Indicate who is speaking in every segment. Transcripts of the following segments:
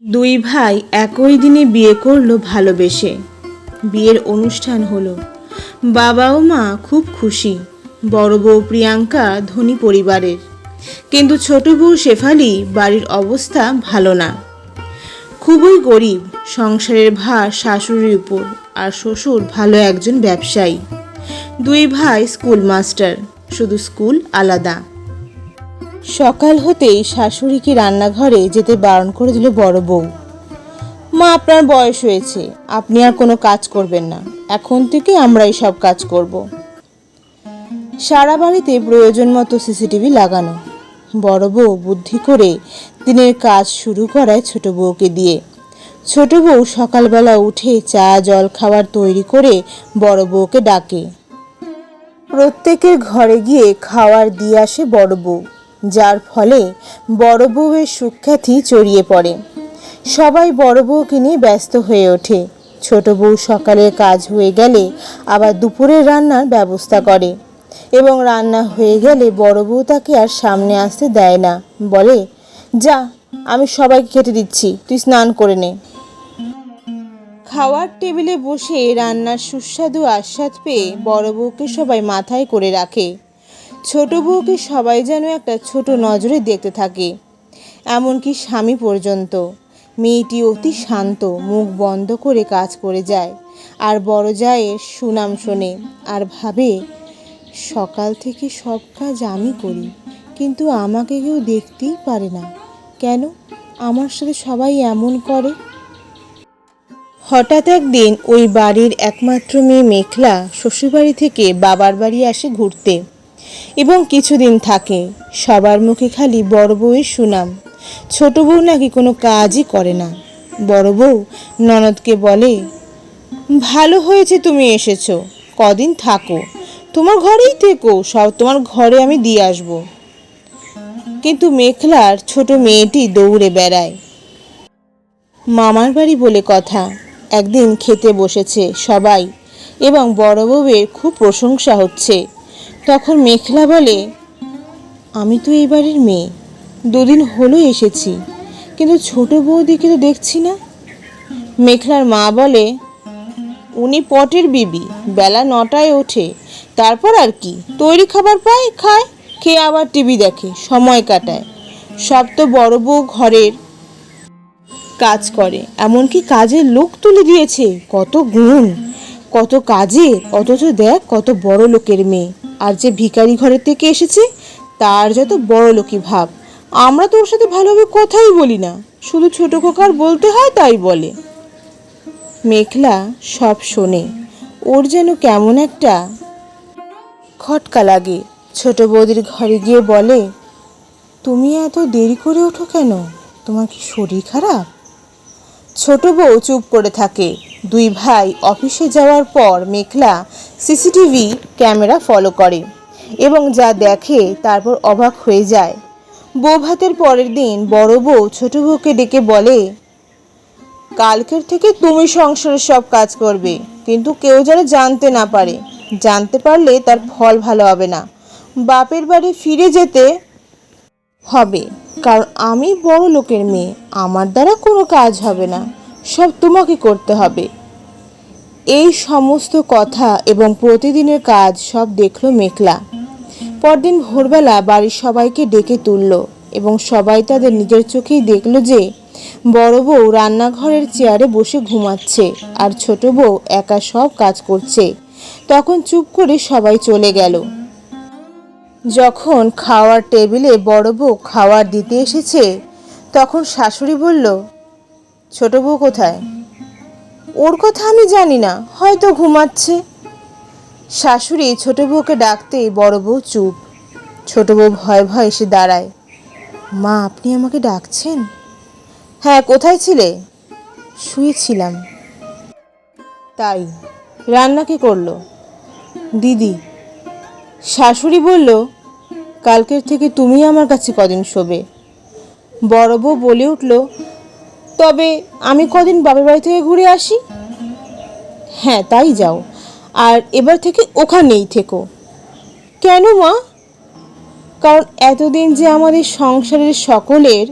Speaker 1: দুই ভাই একই দিনে বিয়ে করলো ভালোবেসে। বিয়ের অনুষ্ঠান হলো। বাবা ও মা খুব খুশি। বড় বউ প্রিয়াঙ্কা ধনী পরিবারের, কিন্তু ছোট বউ শেফালি বাড়ির অবস্থা ভালো না, খুবই গরিব। সংসারের ভার শাশুড়ির উপর, আর শ্বশুর ভালো একজন ব্যবসায়ী। দুই ভাই স্কুল মাস্টার, শুধু স্কুল আলাদা। সকাল হতেই শাশুড়িকে রান্নাঘরে যেতে বারণ করে দিল বড় বউ। মা, আপনার বয়স হয়েছে, আপনি আর কোনো কাজ করবেন না, এখন থেকে আমরাই সব কাজ করব। সারা বাড়িতে প্রয়োজন মতো সিসিটিভি লাগানো। বড় বউ বুদ্ধি করে দিনের কাজ শুরু করায় ছোট বউকে দিয়ে। ছোট বউ সকালবেলা উঠে চা জল খাবার তৈরি করে বড় বউকে ডাকে। প্রত্যেকের ঘরে গিয়ে খাবার দিয়ে আসে বড় বউ, যার ফলে বড় বউয়ের সুখ্যাতি ছড়িয়ে পড়ে। সবাই বড় বউকে নিয়ে ব্যস্ত হয়ে ওঠে। ছোট বউ সকালের কাজ হয়ে গেলে আবার দুপুরের রান্নার ব্যবস্থা করে, এবং রান্না হয়ে গেলে বড় বউ তাকে আর সামনে আসতে দেয় না, বলে, যা, আমি সবাইকে খেতে দিচ্ছি, তুই স্নান করে নে। খাওয়ার টেবিলে বসে রান্নার সুস্বাদু আস্বাদ পেয়ে বড় বউকে সবাই মাথায় করে রাখে। ছোট বউকে সবাই যেন একটা ছোট নজরে দেখতে থাকে, এমনকি স্বামী পর্যন্ত। মেয়েটি অতি শান্ত, মুখ বন্ধ করে কাজ করে যায়, আর বড় জায়ের সুনাম শোনে আর ভাবে, সকাল থেকে সব কাজ আমি করি, কিন্তু আমাকে কেউ দেখতেই পারে না কেন? আমার সাথে সবাই এমন করে। হঠাৎ একদিন ওই বাড়ির একমাত্র মেয়ে মেঘলা শ্বশুরবাড়ি থেকে বাবার বাড়ি আসে ঘুরতে, এবং কিছুদিন থাকে। সবার মুখে খালি বড় বউয়ের সুনাম। ছোট বউ নাকি কোনো কাজই করে না। বড় বউ ননদকে বলে, ভালো হয়েছে তুমি এসেছো, কদিন থাকো, তোমার ঘরেই থেকো, সব তোমার ঘরে আমি দিয়ে আসবো। কিন্তু মেঘলার ছোট মেয়েটি দৌড়ে বেড়ায়। মামার বাড়ি বলে কথা। একদিন খেতে বসেছে সবাই, এবং বড় বউয়ের খুব প্রশংসা হচ্ছে। তখন মেঘলা বলে, আমি তো এই বাড়ির মেয়ে, দুদিন হলো এসেছি, কিন্তু ছোট বউদিকে তো দেখছি না। মেঘলার মা বলে, উনি পটের বিবি, বেলা 9টায় ওঠে, তারপর আর কি, তৈরি খাবার পায়, খায়, খেয়ে আবার টিভি দেখে, সময় কাটায়। সব তো বড় বউ ঘরের কাজ করে, এমনকি কাজের লোক তুলে দিয়েছে। কত গুণ, কত কাজে, অথচ দেখ কত বড় লোকের মেয়ে। আর যে ভিখারি ঘরের থেকে এসেছে তার যত বড় লোকই ভাব। আমরা তো ওর সাথে ভালোভাবে কথাই বলি না, শুধু ছোট খোকার বলতে হয় তাই বলে। মেঘলা সব শোনে, ওর যেন কেমন একটা খটকা লাগে। ছোট বৌদির ঘরে গিয়ে বলে, তুমি এত দেরি করে ওঠো কেন? তোমার কি শরীর খারাপ? ছোট বউ চুপ করে থাকে। দুই ভাই অফিসে যাওয়ার পর মেঘলা সিসিটিভি ক্যামেরা ফলো করে, এবং যা দেখে তারপর অবাক হয়ে যায়। বউ ভাতের পরের দিন বড় বউ ছোট বউকে ডেকে বলে, কালকের থেকে তুমি সংসারের সব কাজ করবে, কিন্তু কেউ যেন জানতে না পারে। জানতে পারলে তার ফল ভালো হবে না। বাপের বাড়ি ফিরে যেতে হবে, কারণ আমি বড় লোকের মেয়ে, আমার দ্বারা কোনো কাজ হবে না, সব তোমাকে করতে হবে। এই সমস্ত কথা এবং প্রতিদিনের কাজ সব দেখলো মেঘলা। পরদিন ভোরবেলা বাড়ির সবাইকে ডেকে তুলল, এবং সবাই তাদের নিজের চোখেই দেখলো যে বড় বউ রান্নাঘরের চেয়ারে বসে ঘুমাচ্ছে, আর ছোট বউ একা সব কাজ করছে। তখন চুপ করে সবাই চলে গেল। যখন খাওয়ার টেবিলে বড় বউ খাবার দিতে এসেছে, তখন শাশুড়ি বলল, ছোট বউ কোথায়? ওর কথা আমি জানি না, হয়তো ঘুমাচ্ছে। শাশুড়ি ছোট বউকে ডাকতেই বড় বউ চুপ। ছোট বউ ভয় ভয় এসে দাঁড়ায়। মা, আপনি আমাকে ডাকছেন? হ্যাঁ, কোথায় ছিলে? শুয়েছিলাম। তাই? রান্না কে করলো? দিদি। শাশুড়ি বলল, কালকের থেকে তুমি আমার কাছে কদিন শোবে। বড় বউ বলে উঠল, তবে আমি কদিন বাপের বাড়ি থেকে ঘুরে আসি। হ্যাঁ, তাই যাও, আর এবার থেকে ওখানেই থেকো। কেন মা? কারণ এতদিন যে আমাদের সংসারের সকলের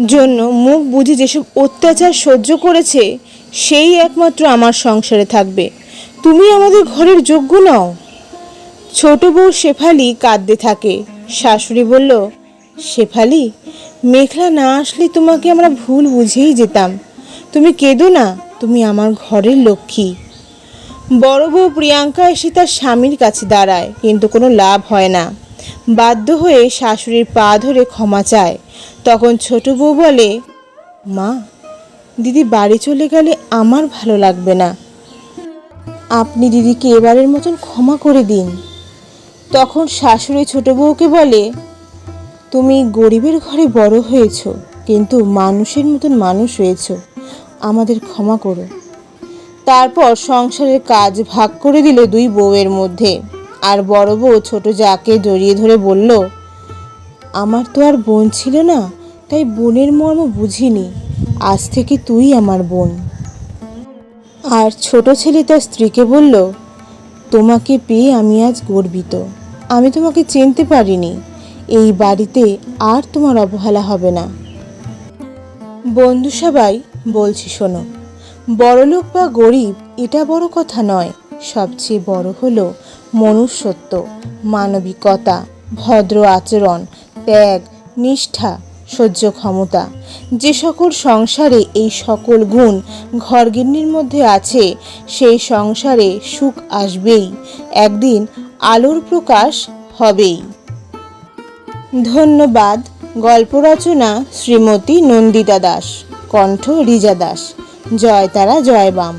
Speaker 1: জন্য মুখ বুজে যেসব অত্যাচার সহ্য করেছে সেই একমাত্র আমার সংসারে থাকবে। তুমি আমাদের ঘরের যোগ্য নও। ছোট বউ শেফালি কাঁদতে থাকে। শাশুড়ি বলল, শেফালি, মেঘলা না আসলে তোমাকে আমরা ভুল বুঝেই যেতাম। তুমি কেঁদো না, তুমি আমার ঘরের লক্ষ্মী। বড় বউ প্রিয়াঙ্কা এসে তার স্বামীর কাছে দাঁড়ায়, কিন্তু কোনো লাভ হয় না। বাধ্য হয়ে শাশুড়ির পা ধরে ক্ষমা চায়। তখন ছোট বউ বলে, মা, দিদি বাড়ি চলে গেলে আমার ভালো লাগবে না। আপনি দিদিকে এবারের মতন ক্ষমা করে দিন। তখন শাশুড়ি ছোট বউকে বলে, তুমি গরিবের ঘরে বড় হয়েছ, কিন্তু মানুষের মতন মানুষ হয়েছ, আমাদের ক্ষমা করো। তারপর সংসারের কাজ ভাগ করে দিল দুই বউয়ের মধ্যে। আর বড় বউ ছোট জাকে জড়িয়ে ধরে বলল, আমার তো আর বোন ছিল না, তাই বোনের মর্ম বুঝিনি। আজ থেকে তুই আমার বোন। আর ছোট ছেলে তার স্ত্রীকে বলল, তোমাকে পেয়ে আমি আজ গর্বিত। আমি তোমাকে চিনতে পারিনি। এই বাড়িতে আর তোমার অবহেলা হবে না। বন্ধু সবাই, বলছি শোনো, বড়লোক বা গরিব এটা বড় কথা নয়। সবচেয়ে বড় হলো মনুষ্যত্ব, মানবিকতা, ভদ্র আচরণ, ত্যাগ, নিষ্ঠা, সহ্য ক্ষমতা। যে সকল সংসারে এই সকল গুণ ঘরগিন্নির মধ্যে আছে, সেই সংসারে সুখ আসবেই, একদিন আলোর প্রকাশ হবেই। ধন্যবাদ। গল্প রচনা শ্রীমতী নন্দিতা দাস, কণ্ঠ রিজা দাস। জয় তারা, জয় বাম।